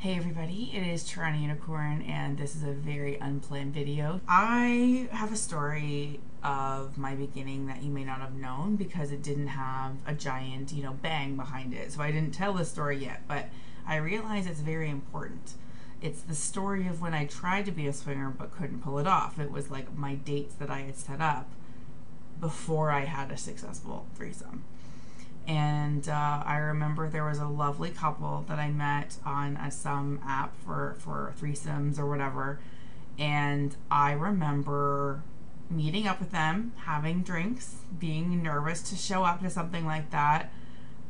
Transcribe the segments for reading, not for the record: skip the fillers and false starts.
Hey everybody, it is TorontoUnicorn and this is a very unplanned video. I have a story of my beginning that you may not have known because it didn't have a giant, bang behind it. So I didn't tell the story yet, but I realize it's very important. It's the story of when I tried to be a swinger but couldn't pull it off. It was like my dates that I had set up before I had a successful threesome. And I remember there was a lovely couple that I met on some app for threesomes or whatever. And I remember meeting up with them, having drinks, being nervous to show up to something like that.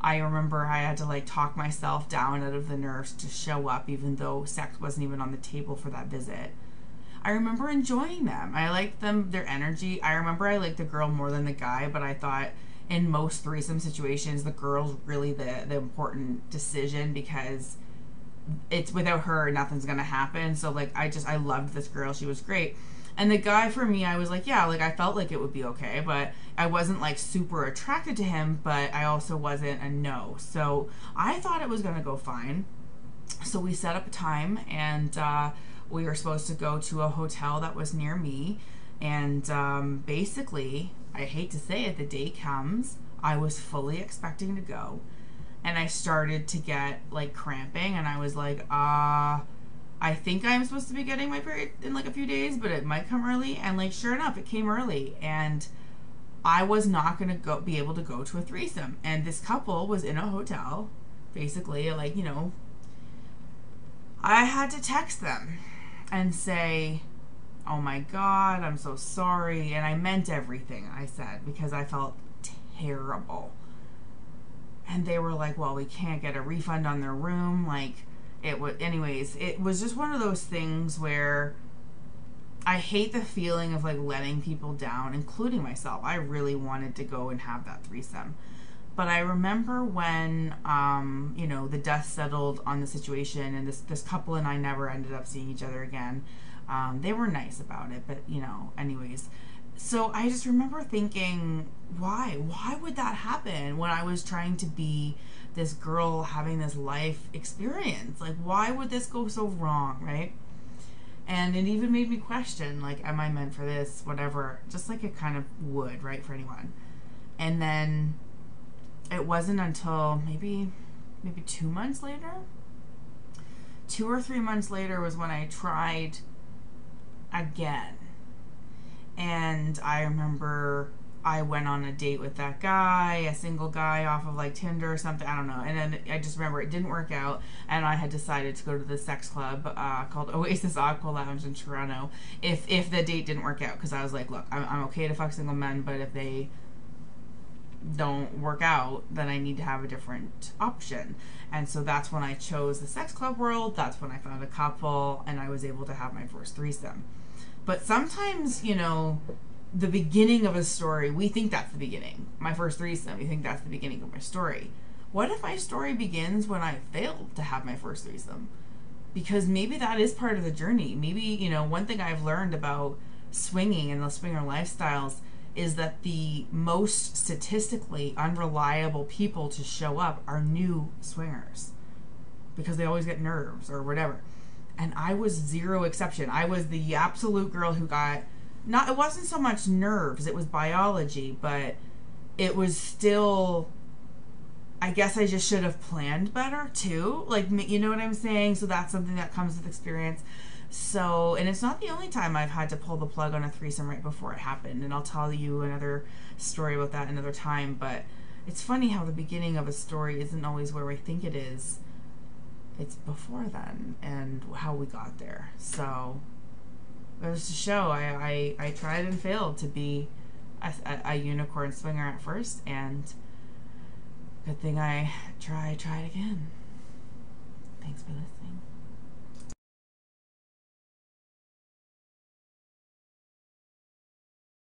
I remember I had to talk myself down out of the nerves to show up, even though sex wasn't even on the table for that visit. I remember enjoying them. I liked them, their energy. I remember I liked the girl more than the guy, but I thought in most threesome situations, the girl's really the important decision because it's without her, nothing's gonna happen. So I loved this girl. She was great. And the guy, for me, I was I felt like it would be okay, but I wasn't super attracted to him, but I also wasn't a no. So I thought it was gonna go fine. So we set up a time and we were supposed to go to a hotel that was near me. And basically, I hate to say it, the day comes, I was fully expecting to go, and I started to get cramping, and I was I think I'm supposed to be getting my period in a few days, but it might come early. And sure enough, it came early, and I was not gonna be able to go to a threesome. And this couple was in a hotel, basically. I had to text them and say, oh my God, I'm so sorry. And I meant everything I said because I felt terrible. And they were like, well, we can't get a refund on their room. Anyways, it was just one of those things where I hate the feeling of letting people down, including myself. I really wanted to go and have that threesome. But I remember when, the dust settled on the situation, and this couple and I never ended up seeing each other again. They were nice about it, but anyways. So I just remember thinking, why would that happen when I was trying to be this girl having this life experience? Why would this go so wrong, right? And it even made me question, am I meant for this, whatever, just like it kind of would, right, for anyone. And then it wasn't until maybe 2 months later, 2 or 3 months later was when I tried again. And I remember I went on a date with that guy, a single guy off of Tinder or something, I don't know. And then I just remember it didn't work out, and I had decided to go to the sex club called Oasis Aqua Lounge in Toronto if the date didn't work out, because I was like, look, I'm okay to fuck single men, but if they don't work out, then I need to have a different option. And so that's when I chose the sex club world. That's when I found a couple, and I was able to have my first threesome. But sometimes, the beginning of a story, we think that's the beginning. My first threesome, we think that's the beginning of my story. What if my story begins when I failed to have my first threesome? Because maybe that is part of the journey. Maybe, one thing I've learned about swinging and the swinger lifestyles is that the most statistically unreliable people to show up are new swingers, because they always get nerves or whatever. And I was zero exception. I was the absolute girl who got, it wasn't so much nerves, it was biology, but it was still, I guess I just should have planned better too. You know what I'm saying? So that's something that comes with experience. So, and it's not the only time I've had to pull the plug on a threesome right before it happened. And I'll tell you another story about that another time. But it's funny how the beginning of a story isn't always where we think it is. It's before then and how we got there. So it was to show I tried and failed to be a unicorn swinger at first, and good thing I tried again. Thanks for listening.